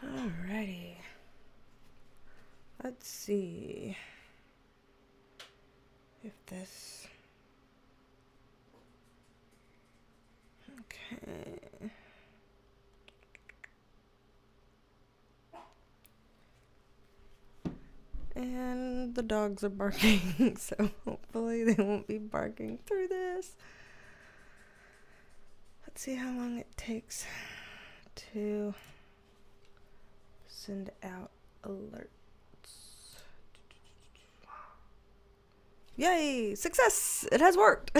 Alrighty. Let's see if this... Okay. And the dogs are barking, so hopefully they won't be barking through this. Let's see how long it takes to send out alerts. Yay! Success! It has worked!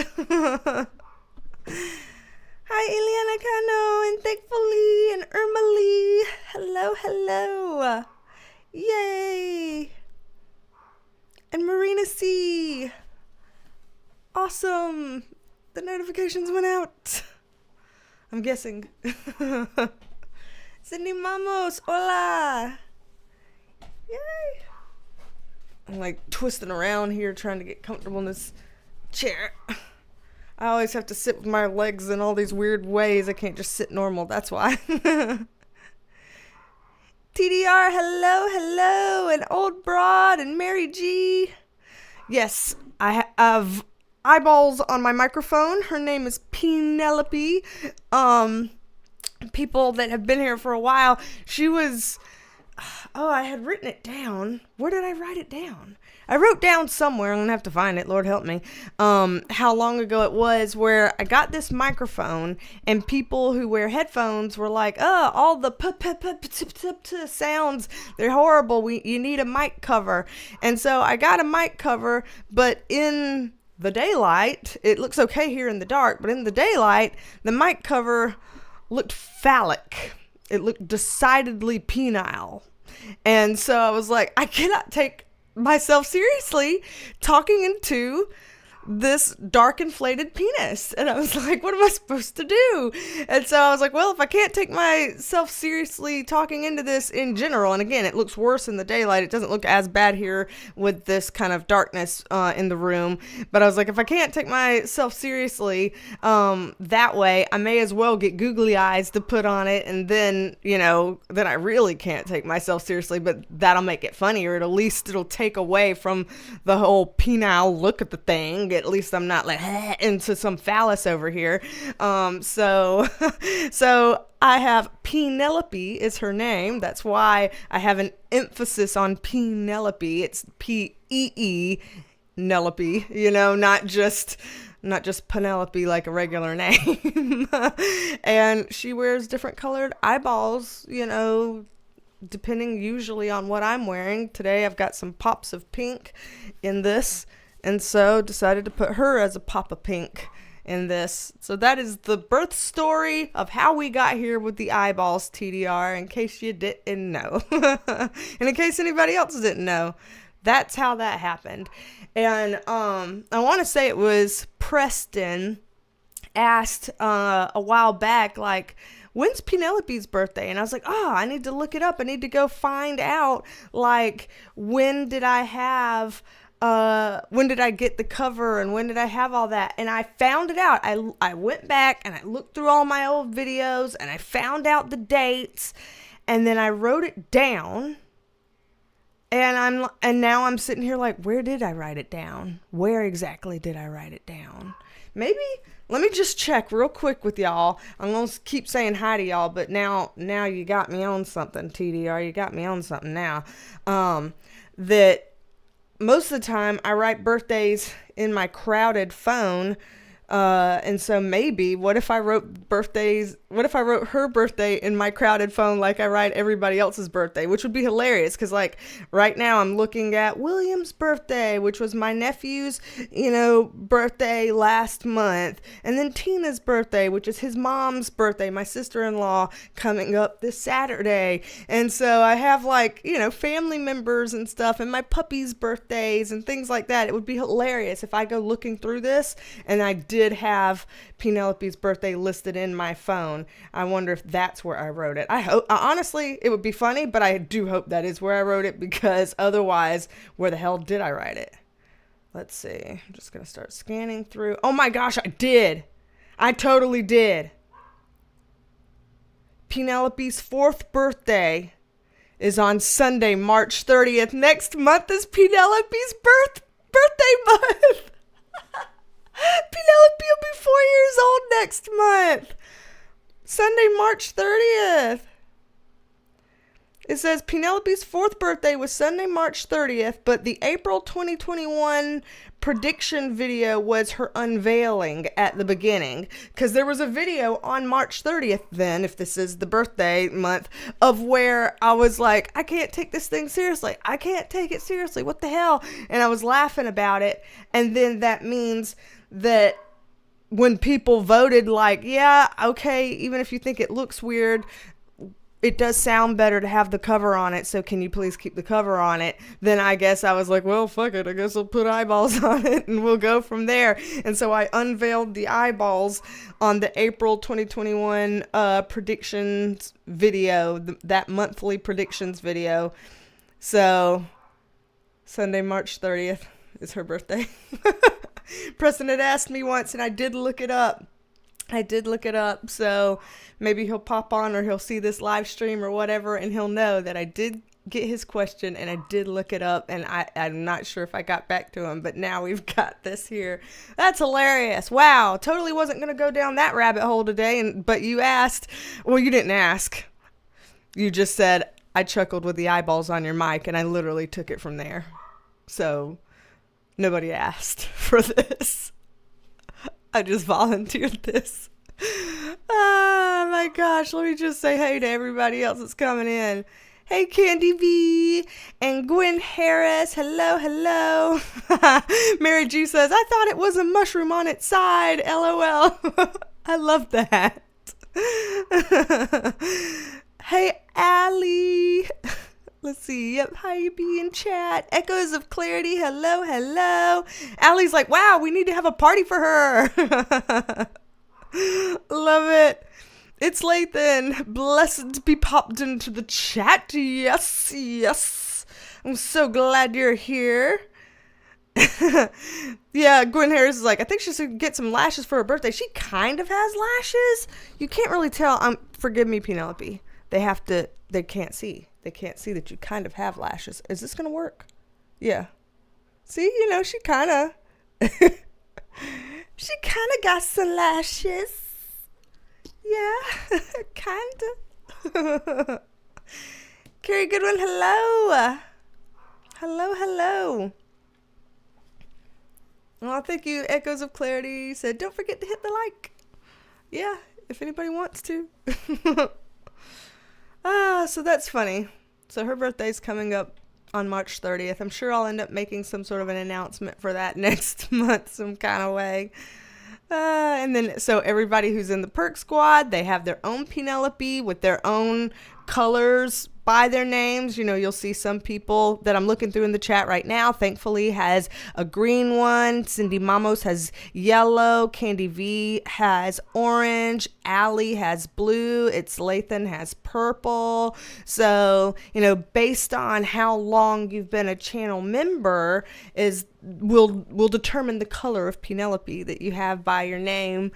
Hi, Eliana Cano, and Thankfully, and Irma-Lee. Hello, hello. Yay! And Marina C. Awesome. The notifications went out. I'm guessing. Sydney Mamos, hola. Yay. I'm like twisting around here trying to get comfortable in this chair. I always have to sit with my legs in all these weird ways. I can't just sit normal. That's why. TDR, hello, hello. And Old Broad and Mary G. Yes, I have eyeballs on my microphone. Her name is Penelope. People that have been here for a while, she was... Oh, I had written it down. Where did I write it down? I wrote down somewhere. I'm going to have to find it. Lord help me. How long ago it was where I got this microphone and people who wear headphones were like, oh, all the sounds, they're horrible. You need a mic cover. And so I got a mic cover, but in the daylight, it looks okay here in the dark, but in the daylight, the mic cover looked phallic. It looked decidedly penile. And so I was like, I cannot take myself seriously talking into this dark inflated penis. And I was like, what am I supposed to do? And so I was like, well, if I can't take myself seriously talking into this in general, and again, it looks worse in the daylight. It doesn't look as bad here with this kind of darkness in the room. But I was like, if I can't take myself seriously that way, I may as well get googly eyes to put on it. And then, then I really can't take myself seriously, but that'll make it funnier. At least it'll take away from the whole penile look at the thing. At least I'm not like into some phallus over here. So I have Penelope is her name. That's why I have an emphasis on Penelope. It's P-E-E Nelope, not just Penelope like a regular name. And she wears different colored eyeballs, depending usually on what I'm wearing. Today I've got some pops of pink in this. And so decided to put her as a pop of pink in this. So that is the birth story of how we got here with the eyeballs, TDR, in case you didn't know. And in case anybody else didn't know, that's how that happened. And I want to say it was Preston asked a while back, like, when's Penelope's birthday? And I was like, I need to look it up. I need to go find out, like, when did I get the cover and when did I have all that? And I found it out. I went back and I looked through all my old videos and I found out the dates and then I wrote it down. And now I'm sitting here like, where did I write it down? Where exactly did I write it down? Maybe let me just check real quick with y'all. I'm going to keep saying hi to y'all, but now you got me on something, TDR. You got me on something now. That most of the time I write birthdays in my crowded phone. And so maybe what if I wrote her birthday in my crowded phone like I write everybody else's birthday, which would be hilarious because like right now I'm looking at William's birthday, which was my nephew's, birthday last month, and then Tina's birthday, which is his mom's birthday, my sister-in-law, coming up this Saturday. And so I have like, family members and stuff and my puppy's birthdays and things like that. It would be hilarious if I go looking through this and I did have Penelope's birthday listed in my phone. I wonder if that's where I wrote it. I hope, honestly, it would be funny, but I do hope that is where I wrote it because otherwise, where the hell did I write it? Let's see. I'm just going to start scanning through. Oh my gosh, I did. I totally did. Penelope's 4th birthday is on Sunday, March 30th. Next month is Penelope's birthday month. Penelope will be 4 years old next month. Sunday, March 30th. It says Penelope's 4th birthday was Sunday, March 30th, but the April 2021 prediction video was her unveiling at the beginning. Because there was a video on March 30th then, if this is the birthday month, of where I was like, I can't take this thing seriously. I can't take it seriously. What the hell? And I was laughing about it. And then that means that when people voted like, yeah, okay, even if you think it looks weird, it does sound better to have the cover on it, so can you please keep the cover on it? Then I guess I was like, well, fuck it. I guess I'll put eyeballs on it and we'll go from there. And so I unveiled the eyeballs on the April 2021 predictions video, that monthly predictions video. So Sunday, March 30th is her birthday. Preston had asked me once, and I did look it up. So maybe he'll pop on or he'll see this live stream or whatever, and he'll know that I did get his question and I did look it up, and I'm not sure if I got back to him, but now we've got this here. That's hilarious. Wow. Totally wasn't going to go down that rabbit hole today, but you asked. Well, you didn't ask. You just said, I chuckled with the eyeballs on your mic, and I literally took it from there. So nobody asked for this. I just volunteered this. Oh my gosh, let me just say hey to everybody else that's coming in. Hey, Candy V and Gwen Harris. Hello, hello. Mary G says, I thought it was a mushroom on its side. LOL. I love that. Hey, Allie. Let's see. Yep. Hi, you be in chat. Echoes of Clarity. Hello, hello. Allie's like, wow, we need to have a party for her. Love it. It's Lathan. Blessed to be popped into the chat. Yes, yes. I'm so glad you're here. Yeah, Gwen Harris is like, I think she should get some lashes for her birthday. She kind of has lashes. You can't really tell. Forgive me, Penelope. They can't see. They can't see that you kind of have lashes. Is this going to work? Yeah. See, she kind of, got some lashes. Yeah, kind of. Carrie Goodwin, hello. Hello, hello. Well, thank you. Echoes of Clarity said, don't forget to hit the like. Yeah, if anybody wants to. So that's funny. So her birthday's coming up on March 30th. I'm sure I'll end up making some sort of an announcement for that next month, some kind of way. And then, so everybody who's in the Perk Squad, they have their own Penelope with their own colors by their names. You'll see some people that I'm looking through in the chat right now, thankfully, has a green one. Cindy Mamos has yellow. Candy V has orange. Allie has blue. It's Lathan has purple. So, based on how long you've been a channel member will determine the color of Penelope that you have by your name.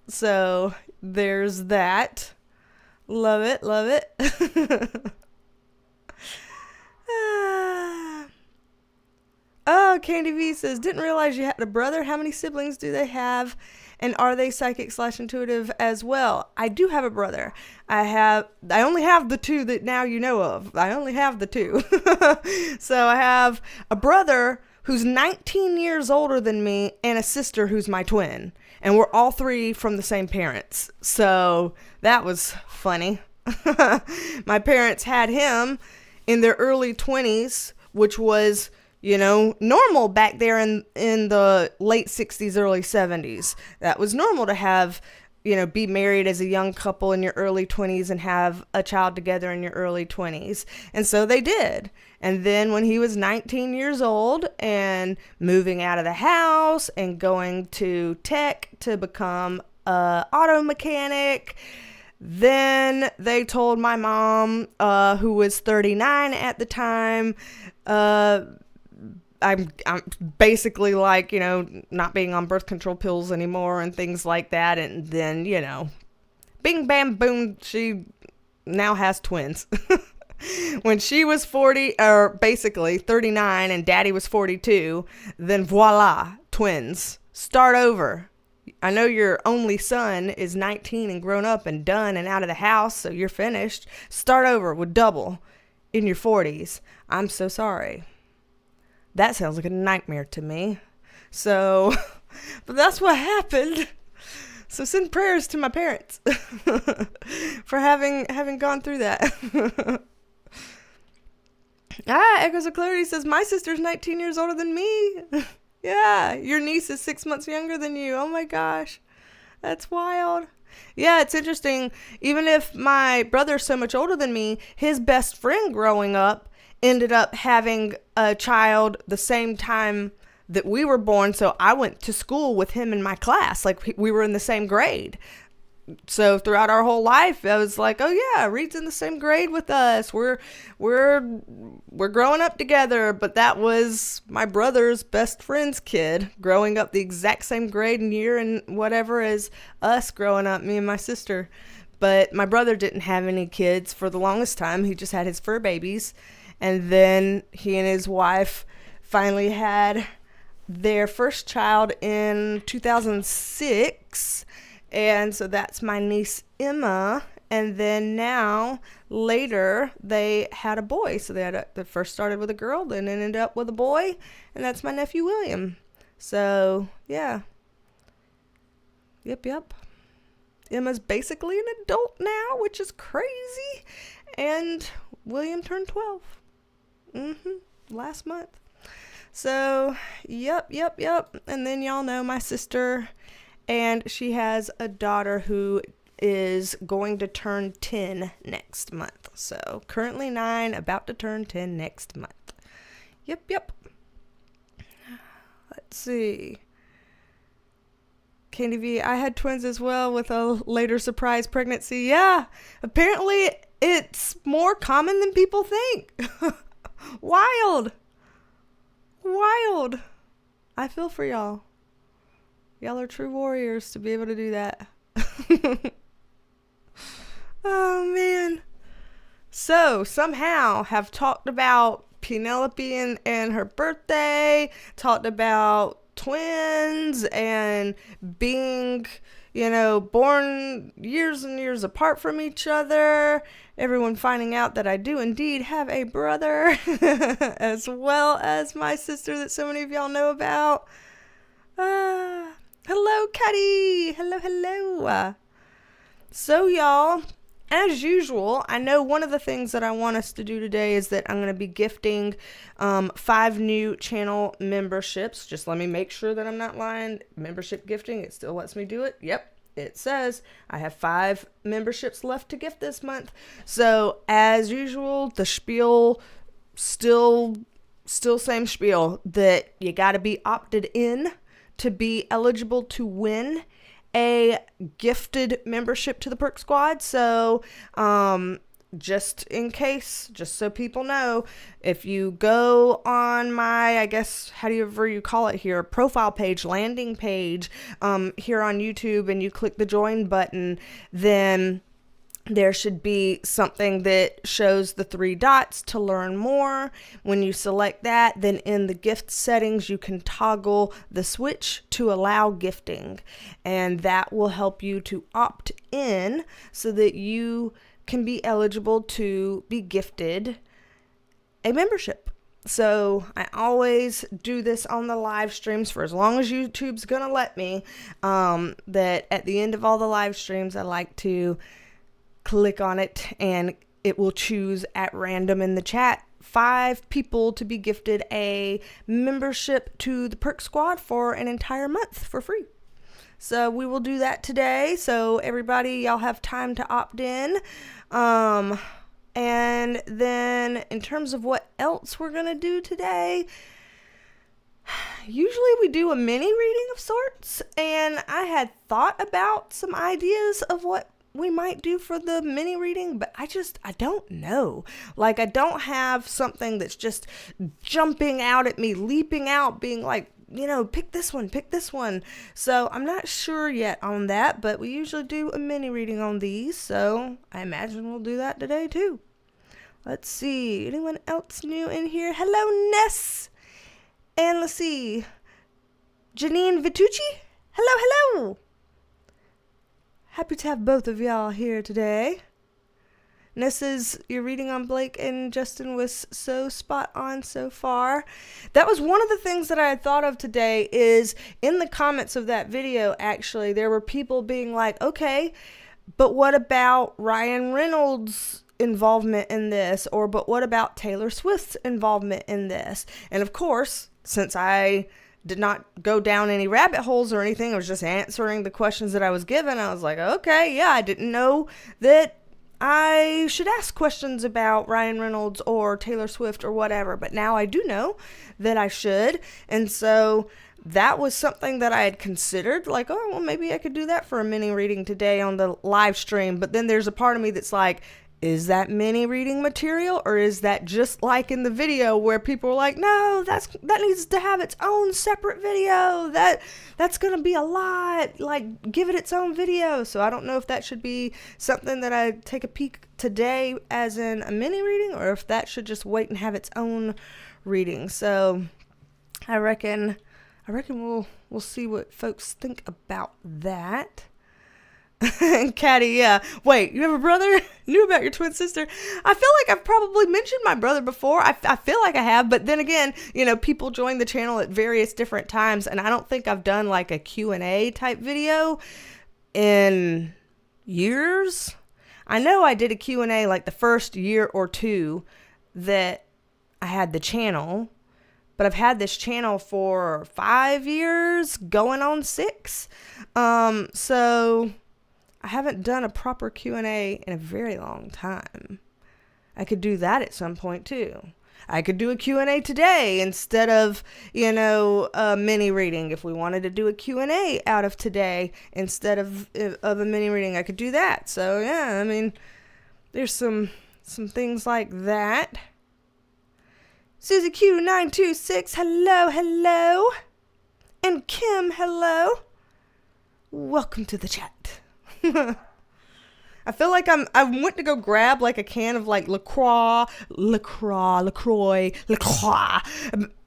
So there's that. Love it, love it. Oh, Candy V says, didn't realize you had a brother. How many siblings do they have? And are they psychic/intuitive as well? I do have a brother. I only have the two that now you know of. I only have the two. So I have a brother who's 19 years older than me and a sister who's my twin. And we're all three from the same parents. So that was funny. My parents had him in their early 20s, which was, normal back there in the late 60s, early 70s. That was normal to have, be married as a young couple in your early 20s and have a child together in your early 20s. And so they did. And then when he was 19 years old and moving out of the house and going to tech to become an auto mechanic, then they told my mom, who was 39 at the time, I'm basically like, not being on birth control pills anymore and things like that. And then, bing, bam, boom, she now has twins. when she was 40, or basically 39, and daddy was 42, then voila, twins. Start over. I know your only son is 19 and grown up and done and out of the house, so you're finished. Start over with double in your 40s. I'm so sorry. That sounds like a nightmare to me. So, but that's what happened. So send prayers to my parents for having gone through that. Echoes of Clarity says, my sister's 19 years older than me. Yeah, your niece is 6 months younger than you. Oh my gosh. That's wild. Yeah, it's interesting. Even if my brother's so much older than me, his best friend growing up ended up having a child the same time that we were born. So I went to school with him in my class. Like, we were in the same grade. So throughout our whole life, I was like, oh yeah, Reed's in the same grade with us. We're growing up together. But that was my brother's best friend's kid growing up the exact same grade and year and whatever as us growing up, me and my sister. But my brother didn't have any kids for the longest time. He just had his fur babies. And then he and his wife finally had their first child in 2006. And so that's my niece Emma. And then now later they had a boy. So they first started with a girl, then ended up with a boy. And that's my nephew William. So yeah. Yep. Emma's basically an adult now, which is crazy. And William turned 12. Last month. So, yep. And then y'all know my sister, and she has a daughter who is going to turn 10 next month. So, currently 9, about to turn 10 next month. Yep. Let's see. Candy V, I had twins as well with a later surprise pregnancy. Yeah, apparently it's more common than people think. Wild. I feel for y'all. Y'all are true warriors to be able to do that. Oh, man. So, somehow have talked about Penelope and her birthday, talked about twins and being, born years and years apart from each other. Everyone finding out that I do indeed have a brother, as well as my sister that so many of y'all know about. Hello, Cuddy. Hello. So, y'all, as usual, I know one of the things that I want us to do today is that I'm going to be gifting 5 new channel memberships. Just let me make sure that I'm not lying. Membership gifting, it still lets me do it. Yep. It says I have 5 memberships left to gift this month. So as usual, the spiel still same spiel, that you got to be opted in to be eligible to win a gifted membership to the Perk Squad. So just in case, just so people know, if you go on my, I guess, however you call it here, profile page, landing page, here on YouTube, and you click the join button, then there should be something that shows the 3 dots to learn more. When you select that, then in the gift settings, you can toggle the switch to allow gifting, and that will help you to opt in so that you can be eligible to be gifted a membership. So I always do this on the live streams for as long as YouTube's gonna let me, that at the end of all the live streams, I like to click on it and it will choose at random in the chat 5 people to be gifted a membership to the Perk Squad for an entire month for free. So we will do that today. So everybody, y'all have time to opt in. And then in terms of what else we're going to do today, usually we do a mini reading of sorts. And I had thought about some ideas of what we might do for the mini reading, but I don't know. Like, I don't have something that's just jumping out at me, leaping out, being like, pick this one. So I'm not sure yet on that, but we usually do a mini reading on these. So I imagine we'll do that today too. Let's see. Anyone else new in here? Hello, Ness. And let's see. Janine Vitucci. Hello, hello. Happy to have both of y'all here today. Ness says your reading on Blake and Justin was so spot on so far. That was one of the things that I had thought of today is in the comments of that video, actually, there were people being like, okay, but what about Ryan Reynolds' involvement in this? Or, but what about Taylor Swift's involvement in this? And of course, since I did not go down any rabbit holes or anything, I was just answering the questions that I was given. I was like, okay, yeah, I didn't know that I should ask questions about Ryan Reynolds or Taylor Swift or whatever, but now I do know that I should. And so that was something that I had considered, like, oh, well, maybe I could do that for a mini reading today on the live stream. But then there's a part of me that's like, is that mini reading material, or is that just like in the video where people were like, no, that needs to have its own separate video. That's going to be a lot. Like, give it its own video. So I don't know if that should be something that I take a peek today as in a mini reading, or if that should just wait and have its own reading. So I reckon we'll see what folks think about that. Caddy, yeah. Wait, you have a brother? Knew about your twin sister? I feel like I've probably mentioned my brother before. I feel like I have, but then again, people join the channel at various different times, and I don't think I've done like a Q&A type video in years. I know I did a Q&A like the first year or two that I had the channel, but I've had this channel for 5 years, going on 6. So I haven't done a proper Q&A in a very long time. I could do that at some point too. I could do a Q&A today instead of, a mini reading. If we wanted to do a Q&A out of today instead of a mini reading, I could do that. So yeah, I mean, there's some things like that. Susie Q926, hello. And Kim, hello. Welcome to the chat. I feel like I went to go grab like a can of like LiQWYD,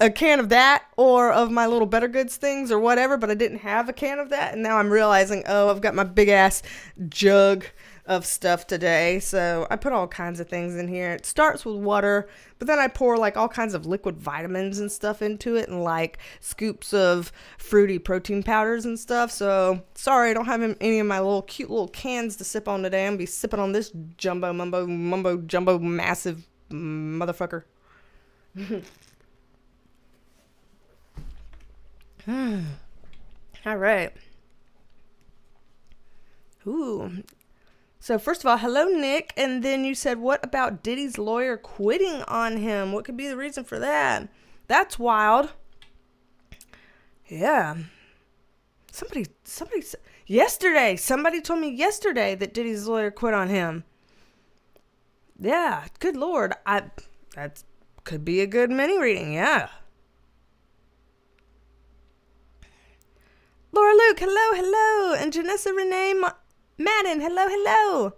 a can of that, or of my little Better Goods things or whatever, but I didn't have a can of that, and now I'm realizing, oh, I've got my big ass jug of stuff today. So I put all kinds of things in here. It starts with water, but then I pour like all kinds of liquid vitamins and stuff into it, and like scoops of fruity protein powders and stuff. So sorry, I don't have any of my cute little cans to sip on today. I'm gonna be sipping on this jumbo massive motherfucker. All right. Ooh. So first of all, hello, Nick. And then you said, what about Diddy's lawyer quitting on him? What could be the reason for that? That's wild. Yeah. Somebody told me yesterday that Diddy's lawyer quit on him. Yeah, good Lord. That could be a good mini reading, yeah. Laura Luke, hello. And Janessa Renee Madden, hello.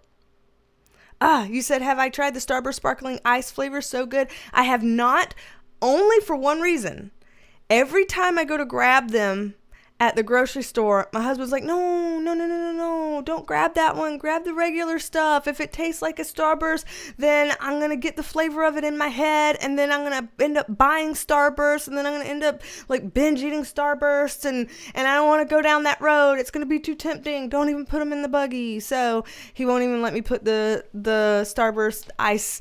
You said, have I tried the Starburst Sparkling Ice flavor? So good. I have not, only for one reason. Every time I go to grab them at the grocery store, my husband's like, no, don't grab that one. Grab the regular stuff. If it tastes like a Starburst, then I'm going to get the flavor of it in my head, and then I'm going to end up buying Starburst, and then I'm going to end up like binge eating Starburst, and I don't want to go down that road. It's going to be too tempting. Don't even put them in the buggy. So he won't even let me put the Starburst ice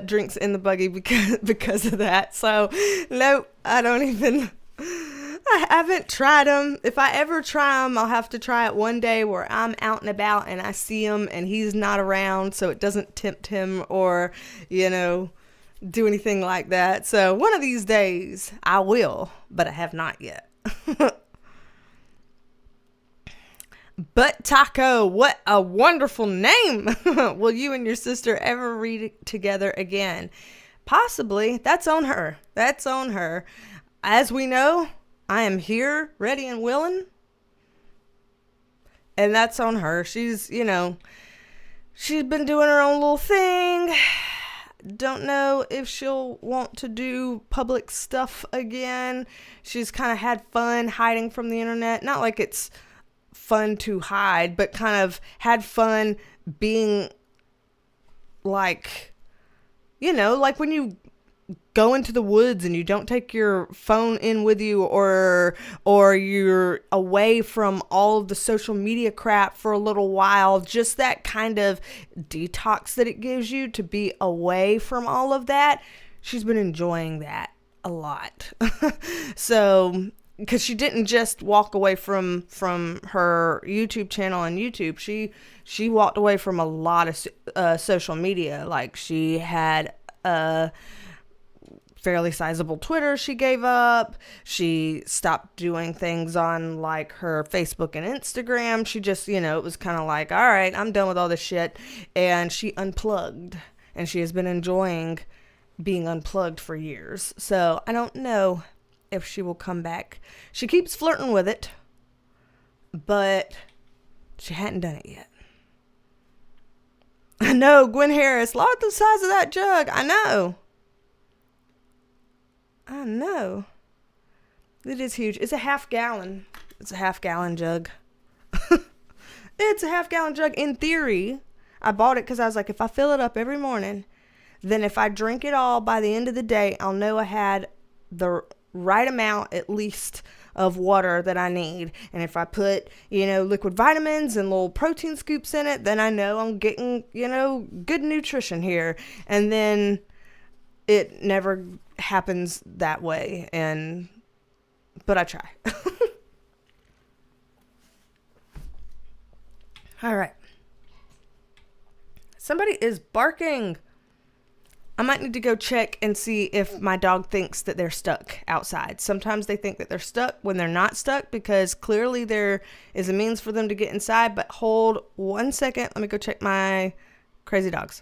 drinks in the buggy because of that. So no, I haven't tried them. If I ever try them, I'll have to try it one day where I'm out and about and I see him and he's not around, so it doesn't tempt him or, do anything like that. So one of these days I will, but I have not yet. Butt Taco, what a wonderful name. Will you and your sister ever read it together again? Possibly. That's on her. As we know, I am here, ready and willing. And that's on her. She's been doing her own little thing. don't know if she'll want to do public stuff again. She's kind of had fun hiding from the internet. Not like it's fun to hide, but kind of had fun being like, you know, like when you go into the woods and you don't take your phone in with you, or you're away from all of the social media crap for a little while, just that kind of detox that it gives you to be away from all of that. She's been enjoying that a lot. So, because she didn't just walk away from her YouTube channel and YouTube, she walked away from a lot of social media. Like, she had a fairly sizable Twitter she gave up. She stopped doing things on like her Facebook and Instagram. She just, you know, it was kind of like, all right, I'm done with all this shit. And she unplugged, and she has been enjoying being unplugged for years. So I don't know if she will come back. She keeps flirting with it, but she hadn't done it yet. I know, Gwen Harris, look at the size of that jug. I know. It is huge. It's a half gallon. It's a half gallon jug. It's a half gallon jug. In theory, I bought it because I was like, if I fill it up every morning, then if I drink it all by the end of the day, I'll know I had the right amount, at least, of water that I need. And if I put, you know, liquid vitamins and little protein scoops in it, then I know I'm getting, you know, good nutrition here. And then it never happens that way, but I try. All right. Somebody is barking. I might need to go check and see if my dog thinks that they're stuck outside. Sometimes they think that they're stuck when they're not stuck, because clearly there is a means for them to get inside. But hold 1 second. Let me go check my crazy dogs.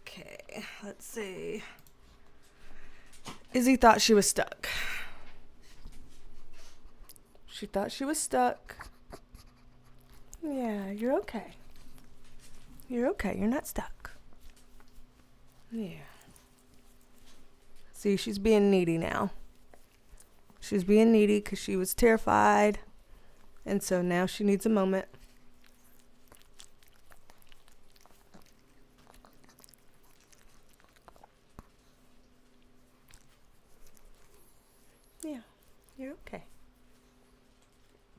Okay, let's see. Izzy thought she was stuck. She thought she was stuck. Yeah, you're okay. You're okay. You're not stuck. Yeah. See, she's being needy now. She's being needy because she was terrified. And so now she needs a moment. Yeah, you're okay.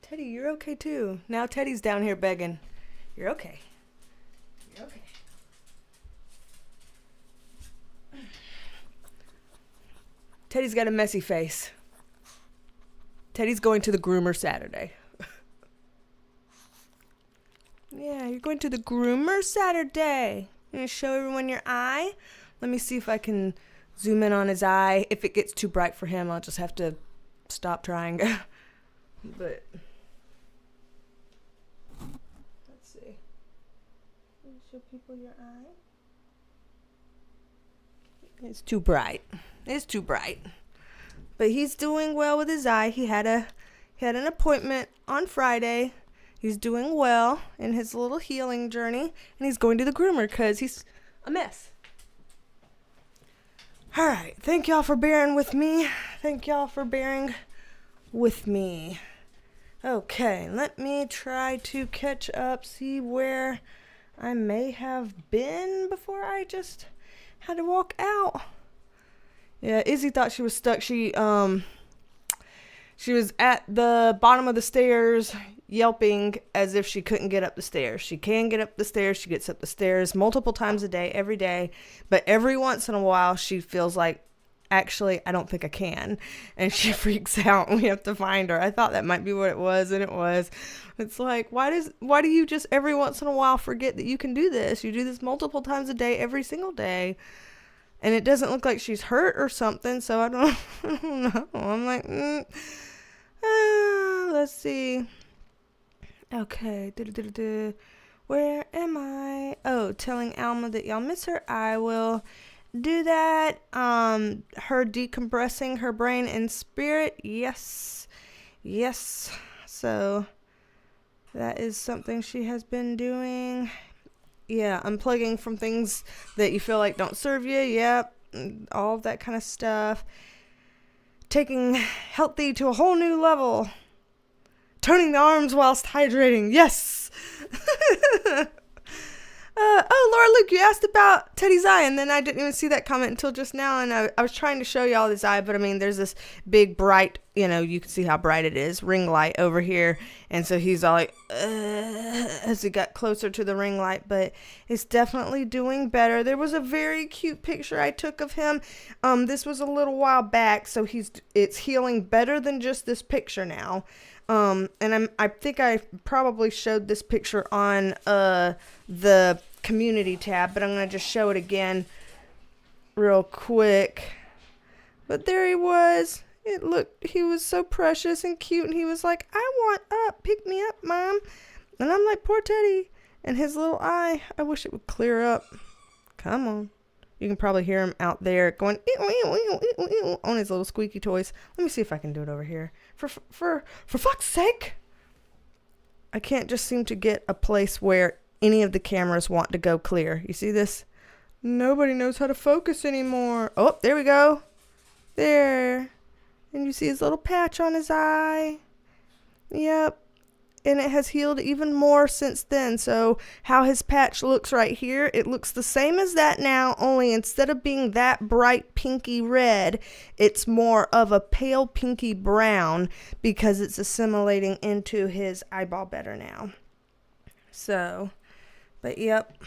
Teddy, you're okay too. Now Teddy's down here begging. You're okay. You're okay. Teddy's got a messy face. Teddy's going to the groomer Saturday. Yeah, you're going to the groomer Saturday. You're going to show everyone your eye? Let me see if I can zoom in on his eye. If it gets too bright for him, I'll just have to stop trying. But let's see. Let me show people your eye. It's too bright. It's too bright. But he's doing well with his eye. He had an appointment on Friday. He's doing well in his little healing journey, and he's going to the groomer because he's a mess. All right. Thank y'all for bearing with me. Okay, let me try to catch up, see where I may have been before I just had to walk out. Yeah, Izzy thought she was stuck. She was at the bottom of the stairs yelping as if she couldn't get up the stairs. She can get up the stairs. She gets up the stairs multiple times a day, every day. But every once in a while, she feels like, actually, I don't think I can. And she freaks out and we have to find her. I thought that might be what it was, and it was. It's like, why do you just every once in a while forget that you can do this? You do this multiple times a day, every single day. And it doesn't look like she's hurt or something, so I don't know. I'm like, let's see. Okay, where am I? Oh, telling Alma that y'all miss her. I will do that. Her decompressing her brain and spirit. Yes. So that is something she has been doing. Yeah, unplugging from things that you feel like don't serve you. Yep, all of that kind of stuff. Taking healthy to a whole new level. Toning the arms whilst hydrating. Yes. Laura Luke, you asked about Teddy's eye, and then I didn't even see that comment until just now, and I was trying to show y'all this eye, but I mean, there's this big bright, you can see how bright it is, ring light over here, and so he's all like, as he got closer to the ring light, but it's definitely doing better. There was a very cute picture I took of him. This was a little while back, so it's healing better than just this picture now. And I think I probably showed this picture on the community tab, but I'm going to just show it again real quick. But there he was. He was so precious and cute, and he was like, I want up, pick me up, Mom. And I'm like, poor Teddy. And his little eye, I wish it would clear up. Come on. You can probably hear him out there going on his little squeaky toys. Let me see if I can do it over here. For fuck's sake. I can't just seem to get a place where any of the cameras want to go clear. You see this? Nobody knows how to focus anymore. Oh, there we go. There. And you see his little patch on his eye. Yep. And it has healed even more since then. So how his patch looks right here, it looks the same as that now, only instead of being that bright pinky red, it's more of a pale pinky brown because it's assimilating into his eyeball better now. So, but yep.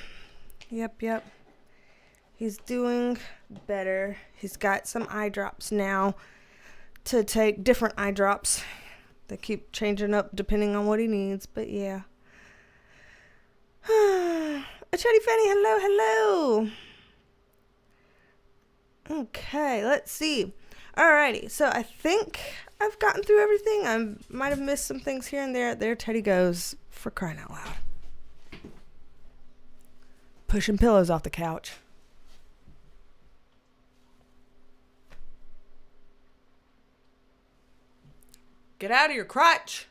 He's doing better. He's got some eye drops now to take, different eye drops. They keep changing up depending on what he needs, but yeah. Chatty Fanny, hello. Okay, let's see. Alrighty, so I think I've gotten through everything. I might have missed some things here and there. There Teddy goes, for crying out loud. Pushing pillows off the couch. Get out of your crotch.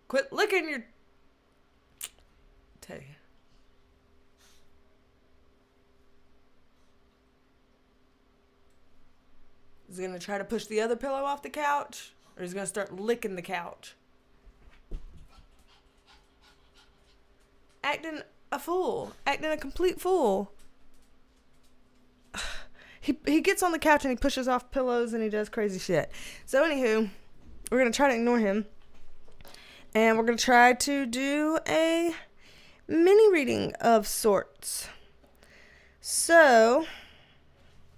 Quit licking your... Teddy. Is he going to try to push the other pillow off the couch? Or is he going to start licking the couch? Acting a fool. Acting a complete fool. He gets on the couch and he pushes off pillows and he does crazy shit. So anywho, we're going to try to ignore him. And we're going to try to do a mini reading of sorts. So,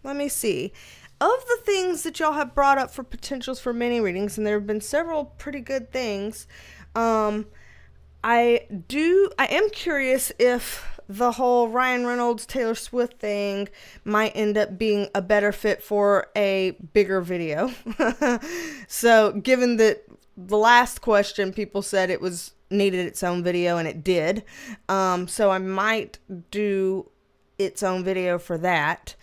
let me see. Of the things that y'all have brought up for potentials for mini readings, and there have been several pretty good things, I am curious if the whole Ryan Reynolds, Taylor Swift thing might end up being a better fit for a bigger video. So given that the last question, people said it needed its own video, and it did. So I might do its own video for that.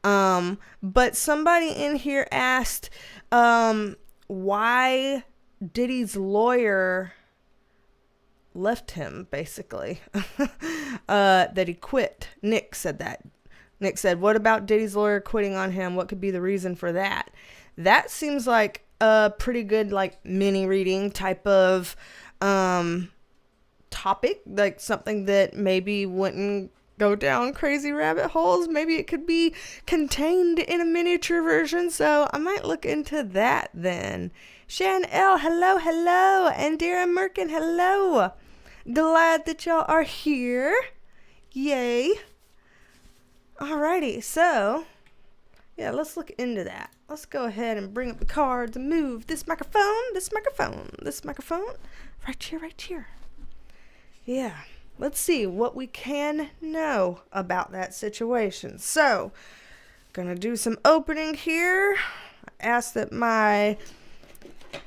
But somebody in here asked, why Diddy's lawyer left him, basically. That he quit. Nick said that. Nick said, what about Diddy's lawyer quitting on him? What could be the reason for that? That seems like a pretty good, mini reading type of topic, like something that maybe wouldn't go down crazy rabbit holes. Maybe it could be contained in a miniature version, so I might look into that then. Shan L, hello, and Dara Merkin, hello. Glad that y'all are here. Yay. Alrighty, so yeah, let's look into that. Let's go ahead and bring up the cards and move this microphone. Right here. Yeah, let's see what we can know about that situation. So, gonna do some opening here. I ask that my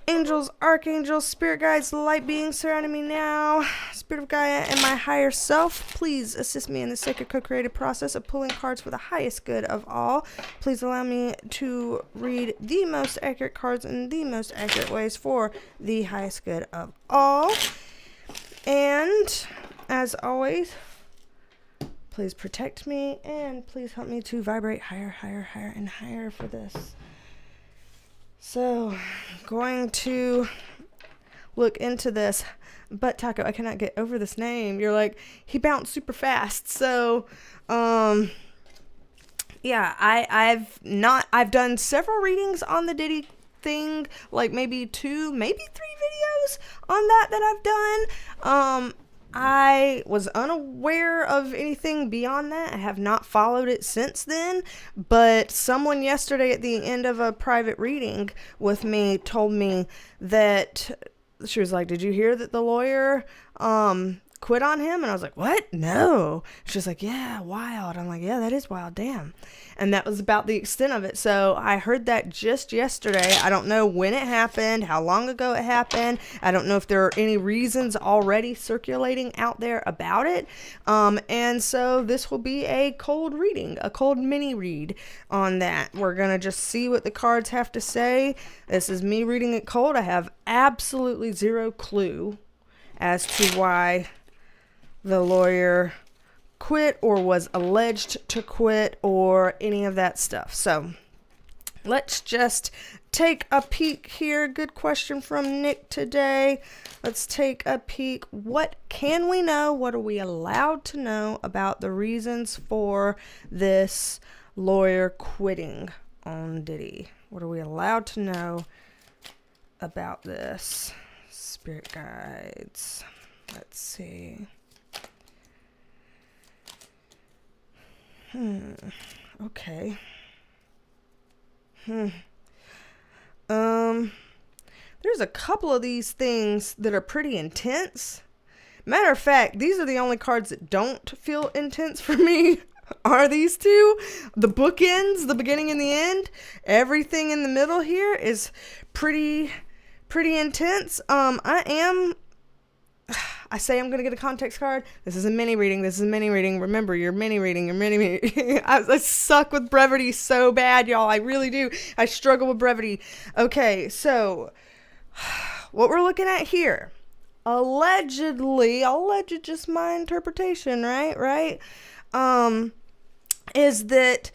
angels, archangels, spirit guides, light beings surrounding me now, spirit of Gaia, and my higher self, please assist me in the sacred co-creative process of pulling cards for the highest good of all. Please allow me to read the most accurate cards in the most accurate ways for the highest good of all. And as always, please protect me and please help me to vibrate higher, and higher for this. So, going to look into this. But Taco, I cannot get over this name. You're like, he bounced super fast. So, yeah, I've done several readings on the Diddy thing, like maybe 2, maybe 3 videos on that I've done. I was unaware of anything beyond that. I have not followed it since then, but someone yesterday at the end of a private reading with me told me that she was like, did you hear that the lawyer quit on him? And I was like, what? No. She's like, yeah, wild. I'm like, yeah, that is wild. Damn. And that was about the extent of it. So I heard that just yesterday. I don't know when it happened, how long ago it happened. I don't know if there are any reasons already circulating out there about it. And so this will be a cold reading, a cold mini read on that. We're going to just see what the cards have to say. This is me reading it cold. I have absolutely zero clue as to why the lawyer quit or was alleged to quit or any of that stuff. So let's just take a peek here. Good question from Nick today. Let's take a peek. What can we know? What are we allowed to know about the reasons for this lawyer quitting on Diddy? What are we allowed to know about this? Spirit guides. Let's see. Okay. There's a couple of these things that are pretty intense. Matter of fact, these are the only cards that don't feel intense for me. Are these two? The bookends, the beginning and the end. Everything in the middle here is pretty intense. I say I'm going to get a context card. This is a mini reading. Remember, you're mini reading. I suck with brevity so bad, y'all. I really do. I struggle with brevity. Okay, so what we're looking at here, allegedly, just my interpretation, right? Is that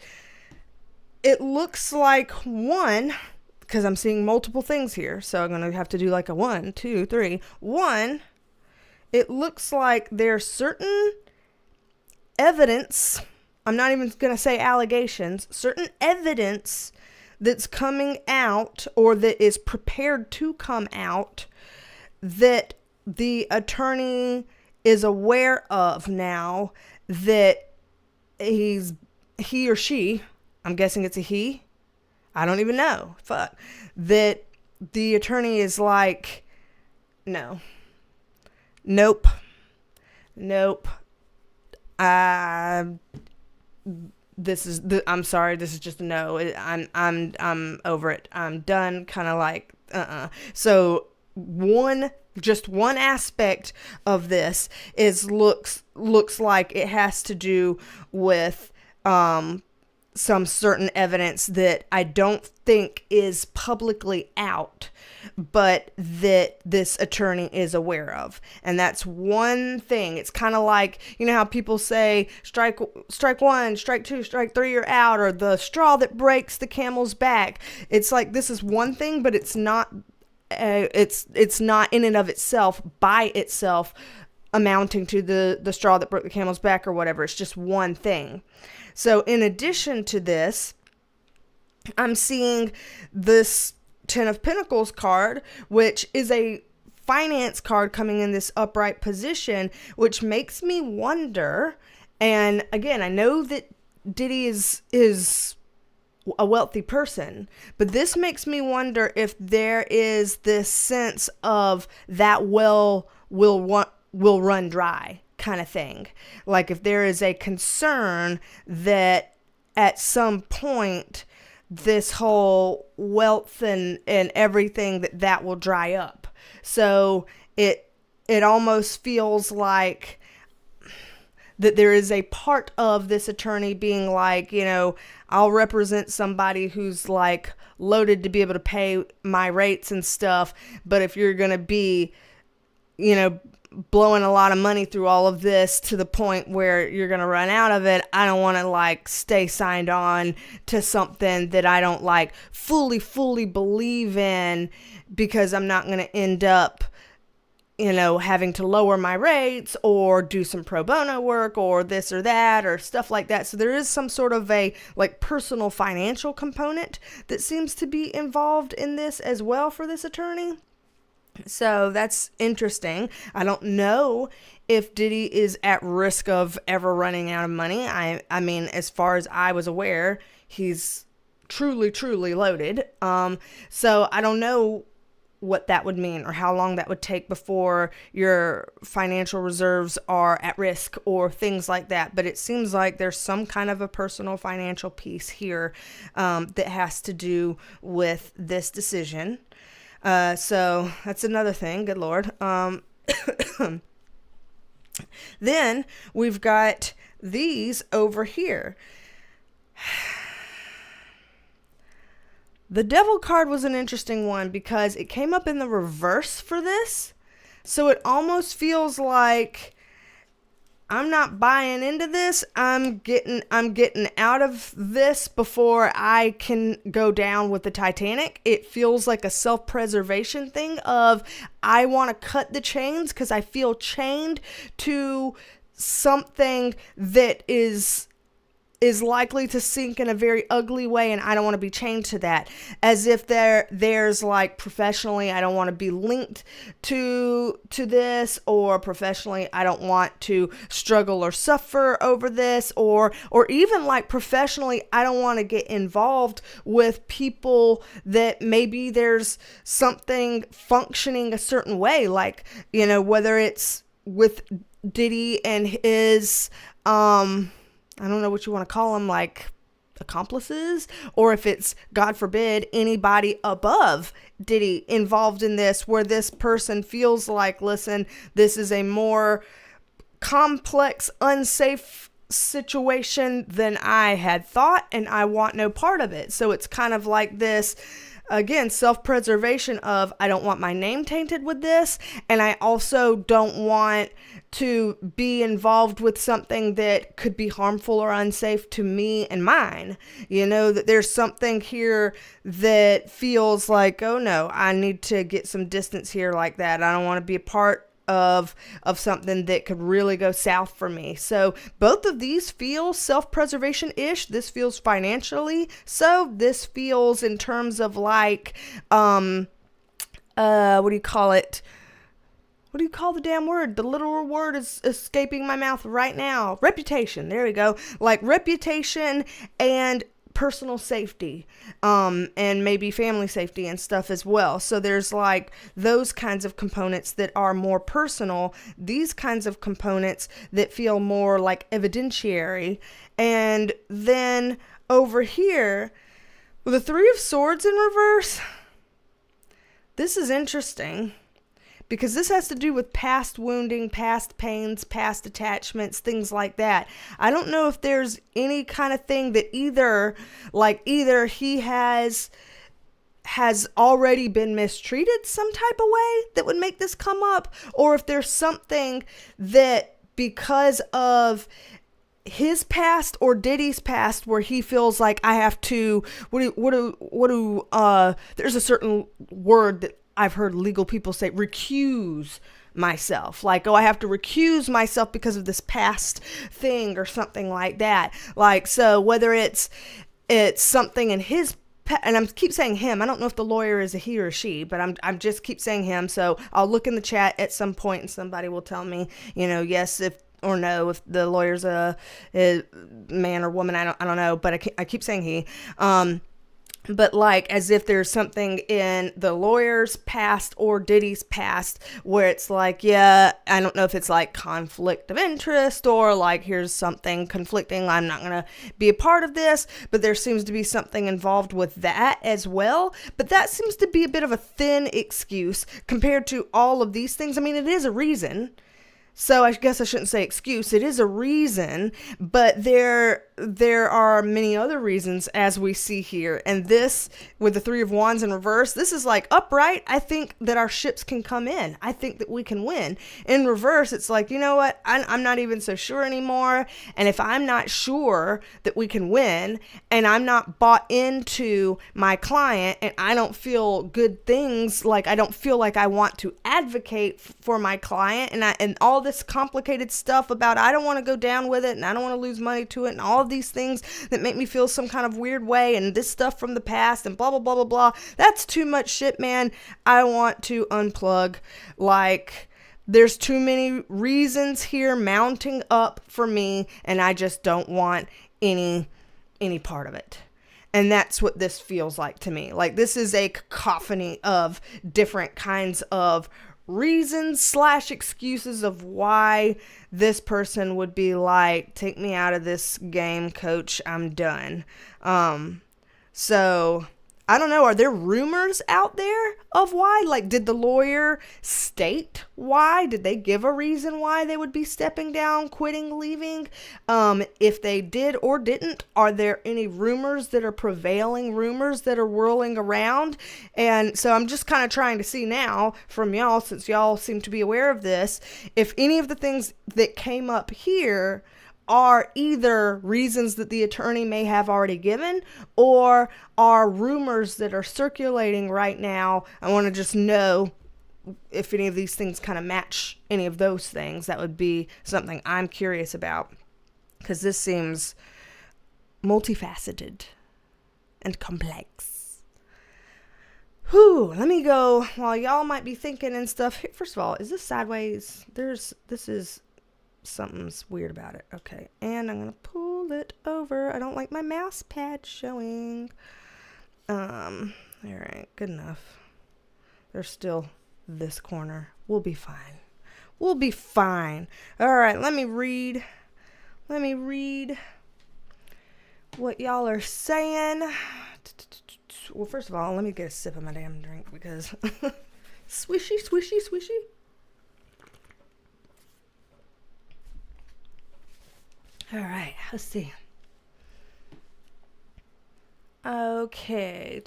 it looks like one, because I'm seeing multiple things here, so I'm going to have to do like a 1, 2, 3. 1, it looks like there's certain evidence, I'm not even going to say allegations, certain evidence that's coming out or that is prepared to come out that the attorney is aware of now, that he or she, I'm guessing it's a he, I don't even know, that the attorney is like, nope, I'm sorry, this is just a no. I'm over it. I'm done. Kind of like, So one aspect of this is looks like it has to do with, some certain evidence that I don't think is publicly out, but that this attorney is aware of. And that's one thing. It's kind of like, you know how people say strike 1, strike 2, strike 3, you're out, or the straw that breaks the camel's back. It's like, this is one thing, but it's not, it's not in and of itself, by itself, amounting to the straw that broke the camel's back or whatever. It's just one thing. So in addition to this, I'm seeing this Ten of Pentacles card, which is a finance card coming in this upright position, which makes me wonder. And again, I know that Diddy is a wealthy person, but this makes me wonder if there is this sense of that well will run dry kind of thing. Like if there is a concern that at some point this whole wealth and everything that will dry up. So it almost feels like that there is a part of this attorney being like, you know, I'll represent somebody who's like loaded to be able to pay my rates and stuff. But if you're going to be, you know, blowing a lot of money through all of this to the point where you're going to run out of it, I don't want to like stay signed on to something that I don't like fully believe in, because I'm not going to end up, you know, having to lower my rates or do some pro bono work or this or that or stuff like that. So there is some sort of a like personal financial component that seems to be involved in this as well for this attorney. So that's interesting. I don't know if Diddy is at risk of ever running out of money. I mean, as far as I was aware, he's truly loaded. So I don't know what that would mean or how long that would take before your financial reserves are at risk or things like that. But it seems like there's some kind of a personal financial piece here that has to do with this decision. So that's another thing. Good Lord. Then we've got these over here. The Devil card was an interesting one because it came up in the reverse for this. So it almost feels like I'm not buying into this. I'm getting out of this before I can go down with the Titanic. It feels like a self-preservation thing of I want to cut the chains because I feel chained to something that is likely to sink in a very ugly way, and I don't want to be chained to that. As if there's like professionally, I don't want to be linked to this, or professionally, I don't want to struggle or suffer over this, or even like professionally, I don't want to get involved with people that maybe there's something functioning a certain way, like, you know, whether it's with Diddy and his, I don't know what you want to call them, like accomplices, or if it's, God forbid, anybody above Diddy involved in this, where this person feels like, listen, this is a more complex, unsafe situation than I had thought, and I want no part of it. So it's kind of like this, again, self-preservation of, I don't want my name tainted with this, and I also don't want to be involved with something that could be harmful or unsafe to me and mine. You know, that there's something here that feels like, oh no, I need to get some distance here like that. I don't want to be a part of something that could really go south for me. So both of these feel self-preservation-ish. This feels financially. So this feels in terms of like, what do you call it? What do you call the damn word? The literal word is escaping my mouth right now. Reputation. There we go. Like reputation and personal safety, and maybe family safety and stuff as well. So there's like those kinds of components that are more personal, these kinds of components that feel more like evidentiary. And then over here, with the Three of Swords in reverse, this is interesting, because this has to do with past wounding, past pains, past attachments, things like that. I don't know if there's any kind of thing that either he has already been mistreated some type of way that would make this come up, or if there's something that because of his past or Diddy's past where he feels like I have to, there's a certain word that I've heard legal people say, recuse myself. Like, oh, I have to recuse myself because of this past thing or something like that. Like, so whether it's something in his and I keep saying him. I don't know if the lawyer is a he or a she, but I'm just keep saying him. So I'll look in the chat at some point and somebody will tell me, yes, if or no, if the lawyer's a man or woman. I don't know, but I keep saying he. But like, as if there's something in the lawyer's past or Diddy's past where it's like, yeah, I don't know if it's like conflict of interest or like, here's something conflicting, I'm not going to be a part of this, but there seems to be something involved with that as well. But that seems to be a bit of a thin excuse compared to all of these things. I mean, it is a reason. So I guess I shouldn't say excuse. It is a reason, but there are many other reasons as we see here. And this, with the Three of Wands in reverse, this is like upright. I think that our ships can come in. I think that we can win. In reverse, it's like, you know what? I'm not even so sure anymore. And if I'm not sure that we can win and I'm not bought into my client and I don't feel good things, like I don't feel like I want to advocate for my client and all this complicated stuff about I don't want to go down with it and I don't want to lose money to it and all of these things that make me feel some kind of weird way and this stuff from the past and blah blah blah blah blah, that's too much shit, man. I want to unplug. Like, there's too many reasons here mounting up for me and I just don't want any part of it. And that's what this feels like to me. Like, this is a cacophony of different kinds of reasons / excuses of why this person would be like, take me out of this game, coach, I'm done. So I don't know. Are there rumors out there of why? Like, did the lawyer state why? Did they give a reason why they would be stepping down, quitting, leaving? If they did or didn't, are there any rumors that are prevailing, rumors that are whirling around? And so I'm just kind of trying to see now from y'all, since y'all seem to be aware of this, if any of the things that came up here are either reasons that the attorney may have already given or are rumors that are circulating right now. I want to just know if any of these things kind of match any of those things. That would be something I'm curious about, because this seems multifaceted and complex. Whew, let me go while y'all might be thinking and stuff. First of all, is this sideways? Something's weird about it. Okay, and I'm gonna pull it over. I don't like my mouse pad showing. All right, good enough. There's still this corner. We'll be fine. We'll be fine. All right, let me read what y'all are saying. Well, first of all, let me get a sip of my damn drink because swishy, swishy, swishy. All right, let's see. Okay.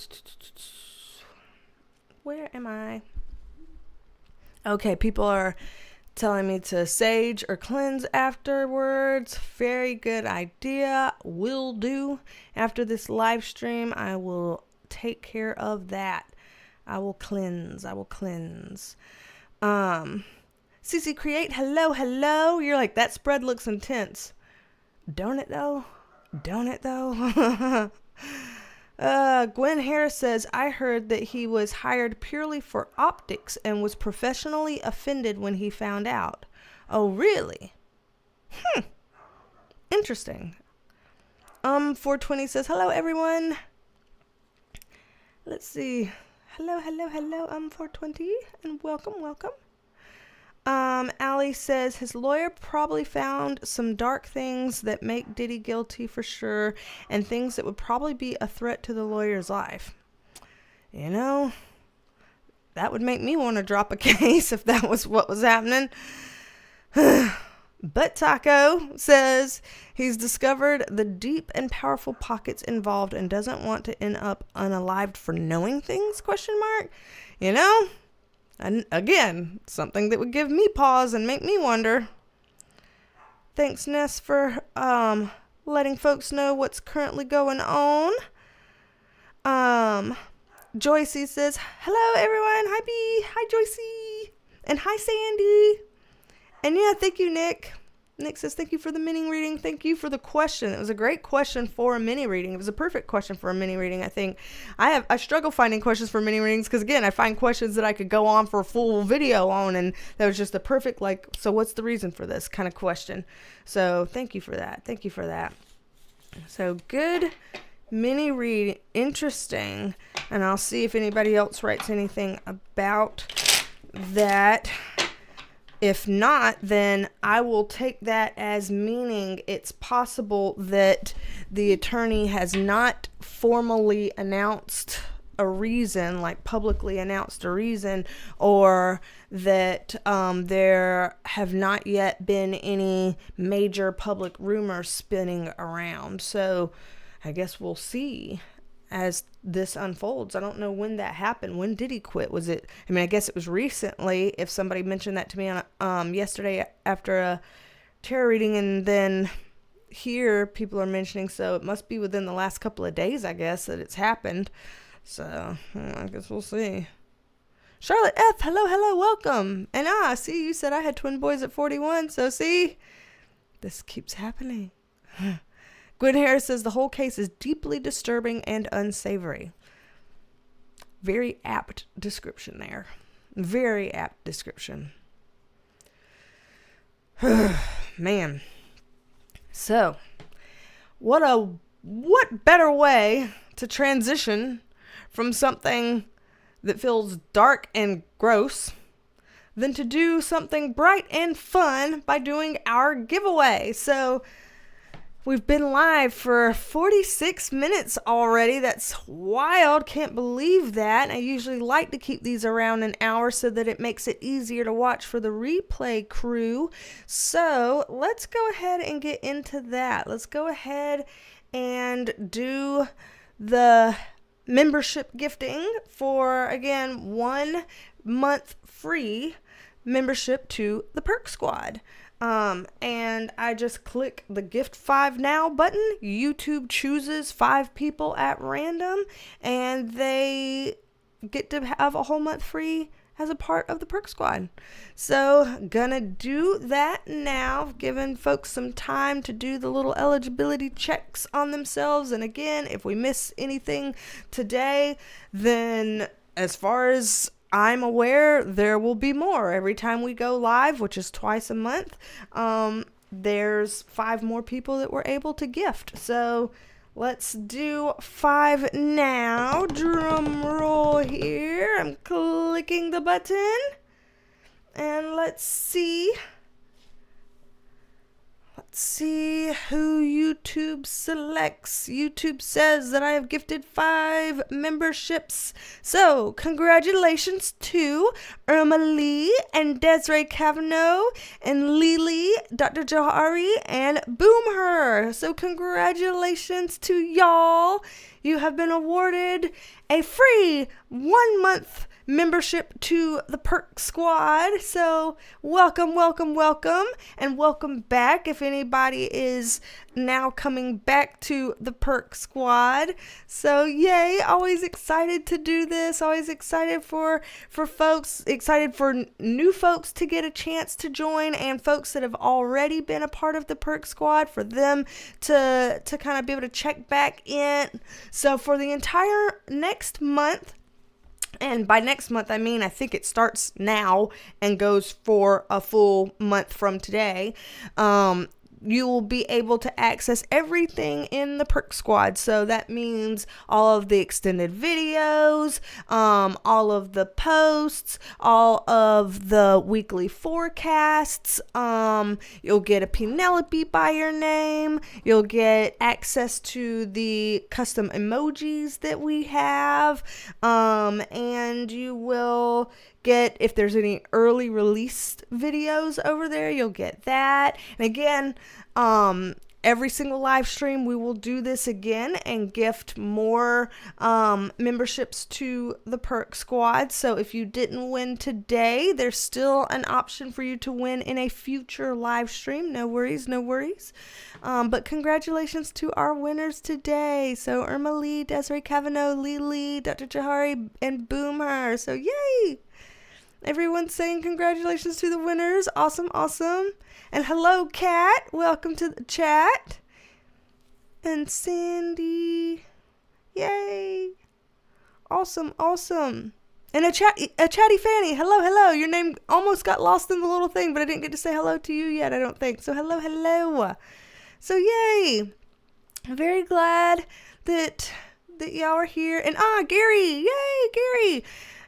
Where am I? Okay, people are telling me to sage or cleanse afterwards. Very good idea. Will do. After this live stream, I will take care of that. I will cleanse. CC Create, hello. You're like, that spread looks intense. Don't it though? Gwen Harris says, I heard that he was hired purely for optics and was professionally offended when he found out. Oh, really? Interesting. 420 says, hello, everyone. Let's see. Hello, 420, and welcome. Allie says his lawyer probably found some dark things that make Diddy guilty for sure, and things that would probably be a threat to the lawyer's life. You know, that would make me want to drop a case if that was what was happening. But Taco says he's discovered the deep and powerful pockets involved and doesn't want to end up unalived for knowing things, ? You know? And again, something that would give me pause and make me wonder. Thanks, Ness, for letting folks know what's currently going on. Joycey says, hello, everyone. Hi, B. Hi, Joycey. And hi, Sandy. And yeah, thank you, Nick. Nick says, thank you for the mini reading. Thank you for the question. It was a great question for a mini reading. It was a perfect question for a mini reading, I think. I struggle finding questions for mini readings because, again, I find questions that I could go on for a full video on, and that was just a perfect, like, so what's the reason for this kind of question. So thank you for that. Thank you for that. So good mini read. Interesting. And I'll see if anybody else writes anything about that. If not, then I will take that as meaning it's possible that the attorney has not formally announced a reason, like publicly announced a reason, or that there have not yet been any major public rumors spinning around. So I guess we'll see as this unfolds. I don't know when that happened. When did he quit? Was it, I mean, I guess it was recently, if somebody mentioned that to me on yesterday after a tarot reading, and then here people are mentioning, so it must be within the last couple of days, I guess, that it's happened. So I guess we'll see. Charlotte F, hello, welcome. And see, you said I had twin boys at 41, so see, this keeps happening. Gwen Harris says the whole case is deeply disturbing and unsavory. Very apt description there. Very apt description. Man. So, what better way to transition from something that feels dark and gross than to do something bright and fun by doing our giveaway. So, we've been live for 46 minutes already. That's wild. Can't believe that. I usually like to keep these around an hour so that it makes it easier to watch for the replay crew. So let's go ahead and get into that. Let's go ahead and do the membership gifting for, again, 1 month free membership to the Perk Squad. And I just click the gift 5 now button. YouTube chooses 5 people at random, and they get to have a whole month free as a part of the Perk Squad. So gonna do that now, giving folks some time to do the little eligibility checks on themselves. And again, if we miss anything today, then as far as I'm aware, there will be more. Every time we go live, which is twice a month, there's 5 more people that we're able to gift. So let's do 5 now. Drum roll here. I'm clicking the button. And let's see. Let's see who YouTube selects. YouTube says that I have gifted 5 memberships. So, congratulations to Irma Lee and Desiree Cavanaugh and Lily, Dr. Johari, and Boomher. So, congratulations to y'all. You have been awarded a free 1 month membership to the Perk Squad. So welcome, and welcome back if anybody is now coming back to the Perk Squad. So yay, always excited to do this, always excited for folks, excited for new folks to get a chance to join, and folks that have already been a part of the Perk Squad, for them to kind of be able to check back in. So for the entire next month, and by next month, I mean, I think it starts now and goes for a full month from today. You will be able to access everything in the Perk Squad. So that means all of the extended videos, all of the posts, all of the weekly forecasts. You'll get a Penelope by your name. You'll get access to the custom emojis that we have. And you will get, if there's any early released videos over there, you'll get that. And again, every single live stream, we will do this again and gift more memberships to the Perk Squad. So if you didn't win today, there's still an option for you to win in a future live stream. No worries. But congratulations to our winners today. So Irma Lee, Desiree Cavanaugh, Lily, Dr. Johari, and Boomer. So yay! Everyone's saying congratulations to the winners. Awesome, awesome. And hello, Kat. Welcome to the chat. And Sandy. Yay. Awesome, awesome. And a chatty Fanny. Hello, hello. Your name almost got lost in the little thing, but I didn't get to say hello to you yet, I don't think. So hello, hello. So yay. I'm very glad that y'all are here. And Gary. Yay, Gary.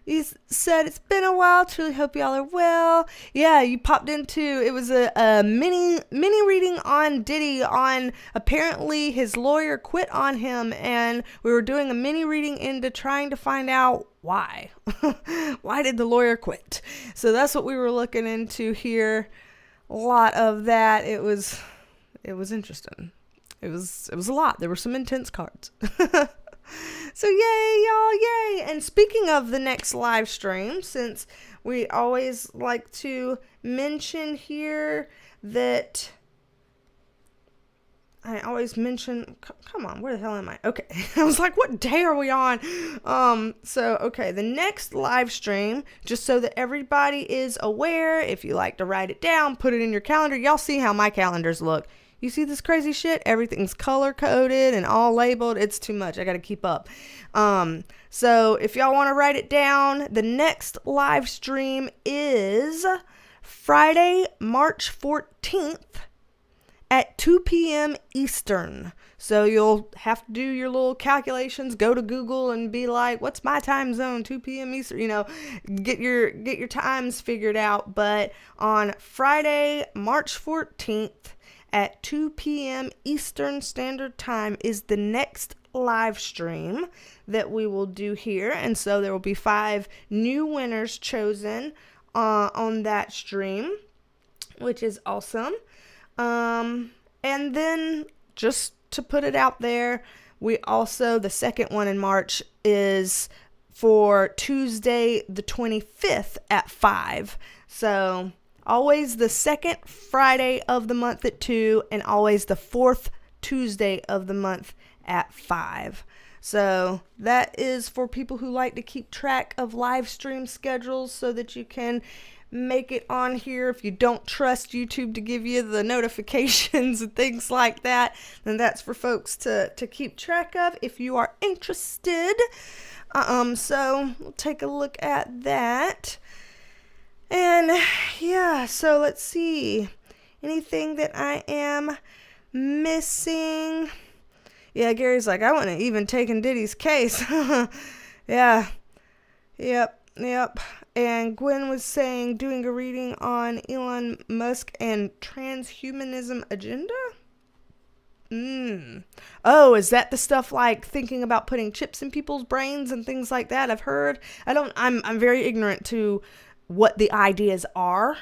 He said, it's been a while. Truly hope y'all are well. Yeah, you popped into, it was a mini reading on Diddy, on apparently his lawyer quit on him, and we were doing a mini reading into trying to find out why. Why did the lawyer quit? So that's what we were looking into here. A lot of that. It was interesting. It was a lot. There were some intense cards. So yay, y'all, yay. And speaking of the next live stream, since we always like to mention here that I always mention, come on, where the hell am I? Okay. I was like, what day are we on? Okay, the next live stream, just so that everybody is aware, if you like to write it down, put it in your calendar. Y'all see how my calendars look. You see this crazy shit? Everything's color coded and all labeled. It's too much. I got to keep up. So if y'all want to write it down, the next live stream is Friday, March 14th at 2 p.m. Eastern. So you'll have to do your little calculations, go to Google and be like, what's my time zone? 2 p.m. Eastern, get your times figured out. But on Friday, March 14th, at 2 p.m. Eastern Standard Time is the next live stream that we will do here. And so there will be 5 new winners chosen on that stream, which is awesome. And then just to put it out there, we also, the second one in March is for Tuesday the 25th at 5. So always the second Friday of the month at 2, and always the fourth Tuesday of the month at 5. So that is for people who like to keep track of live stream schedules so that you can make it on here. If you don't trust YouTube to give you the notifications and things like that, then that's for folks to keep track of if you are interested. So we'll take a look at that. And yeah, so let's see. Anything that I am missing? Yeah, Gary's like, I wouldn't have even taken Diddy's case. Yeah. Yep. And Gwen was saying, doing a reading on Elon Musk and transhumanism agenda? Oh, is that the stuff like thinking about putting chips in people's brains and things like that? I've heard. I'm very ignorant to what the ideas are,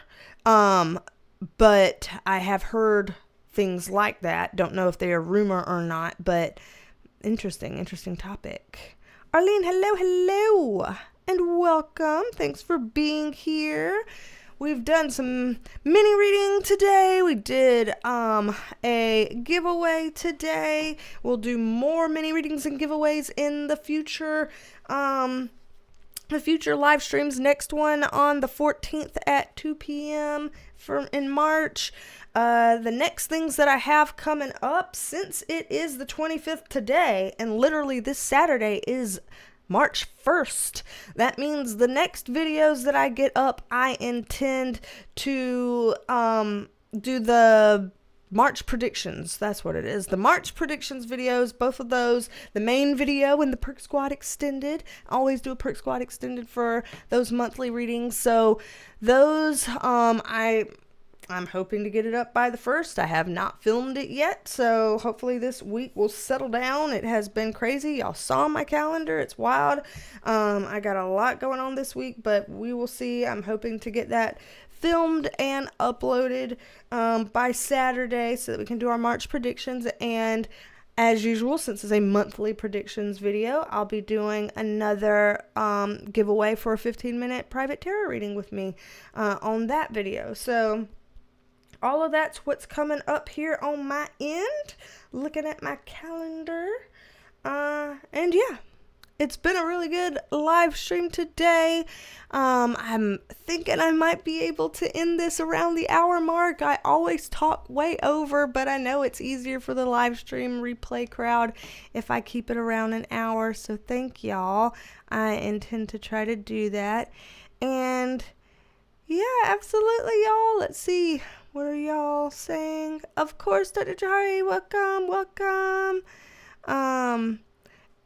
but I have heard things like that. Don't know if they are rumor or not, but interesting topic. Arlene, hello, and welcome. Thanks for being here. We've done some mini reading today. We did a giveaway today. We'll do more mini readings and giveaways in the future. The future live streams, next one on the 14th at 2 p.m. in March. The next things that I have coming up, since it is the 25th today, and literally this Saturday is March 1st. That means the next videos that I get up, I intend to do the March predictions. That's what it is. The March predictions videos, both of those, the main video and the Perk Squad extended. I always do a Perk Squad extended for those monthly readings. So those, I'm hoping to get it up by the 1st. I have not filmed it yet, so hopefully this week will settle down. It has been crazy. Y'all saw my calendar. It's wild. I got a lot going on this week, but we will see. I'm hoping to get that filmed and uploaded by Saturday so that we can do our March predictions. And as usual, since it's a monthly predictions video, I'll be doing another giveaway for a 15-minute private tarot reading with me on that video. So all of that's what's coming up here on my end, looking at my calendar. And yeah, it's been a really good live stream today. I'm thinking I might be able to end this around the hour mark. I always talk way over, but I know it's easier for the live stream replay crowd if I keep it around an hour. So thank y'all. I intend to try to do that. And yeah, absolutely, y'all. Let's see. What are y'all saying? Of course, Dr. Jari, welcome.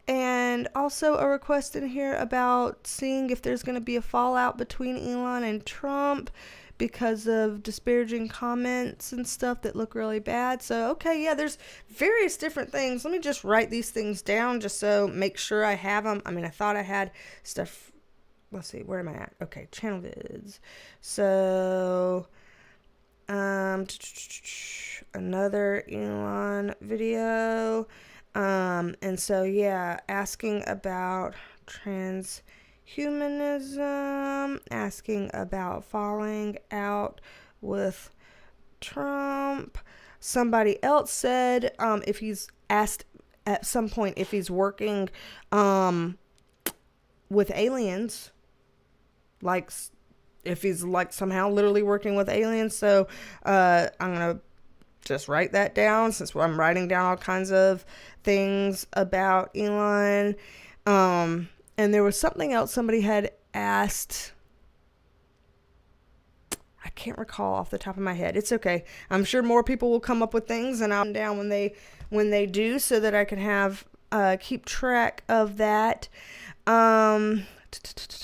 And also a request in here about seeing if there's going to be a fallout between Elon and Trump because of disparaging comments and stuff that look really bad. So, okay, yeah, there's various different things. Let me just write these things down just so make sure I have them. I mean, I thought I had stuff. Let's see, where am I at? Okay, channel vids. So, another Elon video. And so, yeah, asking about transhumanism, asking about falling out with Trump. Somebody else said, if he's asked at some point if he's working, with aliens, like if he's like somehow literally working with aliens. So, I'm going to just write that down since I'm writing down all kinds of things about Elon. And there was something else somebody had asked. I can't recall off the top of my head. It's okay. I'm sure more people will come up with things, and I'll down when they do, so that I can have keep track of that.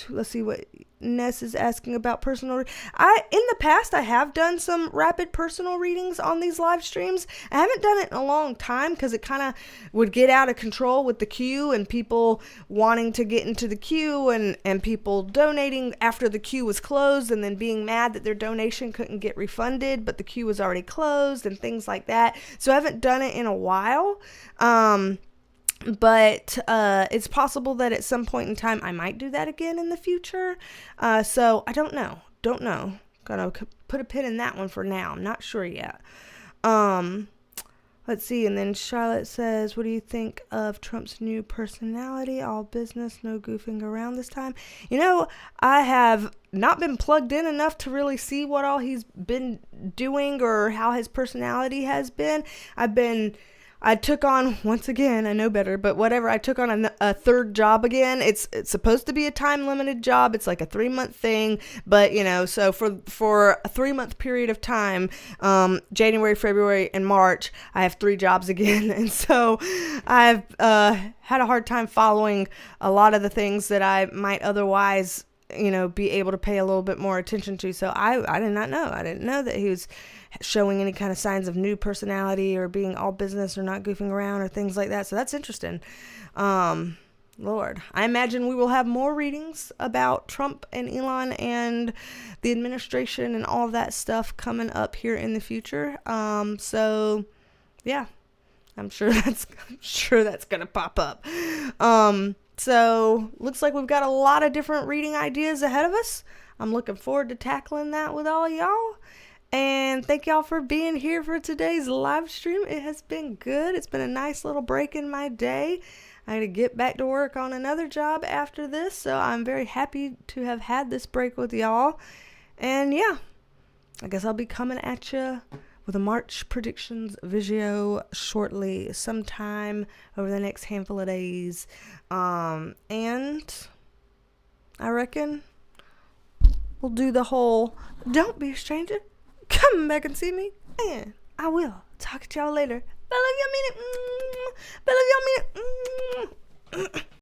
Let's see what Ness is asking about personal. In the past, I have done some rapid personal readings on these live streams. I haven't done it in a long time because it kind of would get out of control with the queue and people wanting to get into the queue and people donating after the queue was closed and then being mad that their donation couldn't get refunded, but the queue was already closed and things like that. So I haven't done it in a while. But it's possible that at some point in time I might do that again in the future. So I don't know. Gonna put a pin in that one for now. I'm not sure yet. Let's see. And then Charlotte says, what do you think of Trump's new personality? All business, no goofing around this time. You know, I have not been plugged in enough to really see what all he's been doing or how his personality has been. I took on, once again, I know better, but whatever, I took on a third job again. It's supposed to be a time-limited job. It's like a 3-month thing, but, you know, so for a 3-month period of time, January, February, and March, I have 3 jobs again, and so I've had a hard time following a lot of the things that I might otherwise, you know, be able to pay a little bit more attention to. So I did not know. I didn't know that he was showing any kind of signs of new personality or being all business or not goofing around or things like that. So that's interesting. Lord, I imagine we will have more readings about Trump and Elon and the administration and all of that stuff coming up here in the future. So yeah, I'm sure that's going to pop up. So looks like we've got a lot of different reading ideas ahead of us. I'm looking forward to tackling that with all y'all. And thank y'all for being here for today's live stream. It has been good. It's been a nice little break in my day. I got to get back to work on another job after this. So I'm very happy to have had this break with y'all. And yeah, I guess I'll be coming at you with a March predictions video shortly, sometime over the next handful of days. And I reckon we'll do the whole don't be a stranger, come back and see me, and I will talk to y'all later. I love y'all, mean it. I love y'all, mean it.